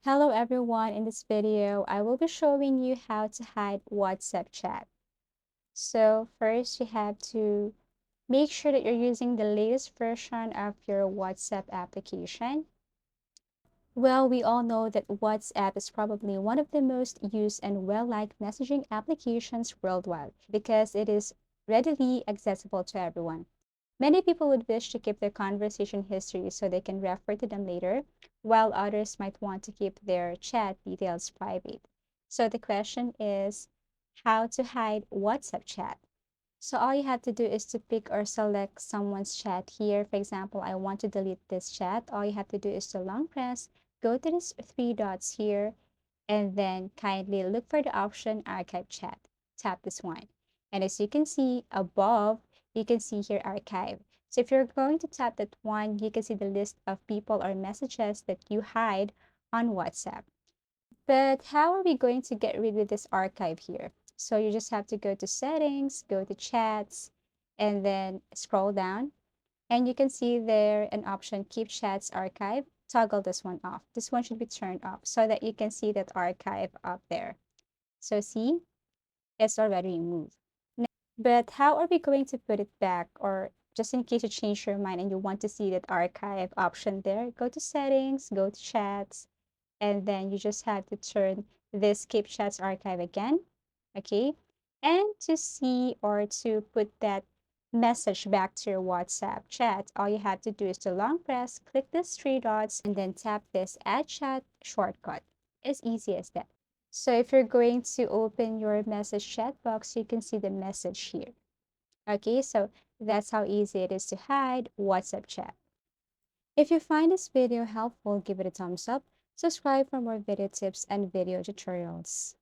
Hello everyone, in this video, I will be showing you how to hide WhatsApp chat. So first you have to make sure that you're using the latest version of your WhatsApp application. Well, we all know that WhatsApp is probably one of the most used and well-liked messaging applications worldwide because it is readily accessible to everyone. Many people would wish to keep their conversation history so they can refer to them later, while others might want to keep their chat details private. So the question is how to hide WhatsApp chat. So all you have to do is to pick or select someone's chat here. For example, I want to delete this chat. All you have to do is to long press, go to these three dots here, and then kindly look for the option archive chat. Tap this one. And as you can see above, you can see here archive. So if you're going to tap that one, you can see the list of people or messages that you hide on WhatsApp. But how are we going to get rid of this archive here? So you just have to go to settings, go to chats, and then scroll down. And you can see there an option, keep chats archive. Toggle this one off. This one should be turned off so that you can see that archive up there. So see, it's already removed. But how are we going to put it back? Or just in case you change your mind and you want to see that archive option there, go to settings, go to chats, and then you just have to turn this keep chats archive again. Okay. And to see or to put that message back to your WhatsApp chat, all you have to do is to long press, click these three dots, and then tap this add chat shortcut. As easy as that. So if you're going to open your message chat box, you can see the message here. Okay, so that's how easy it is to hide WhatsApp chat. If you find this video helpful, give it a thumbs up, subscribe for more video tips and video tutorials.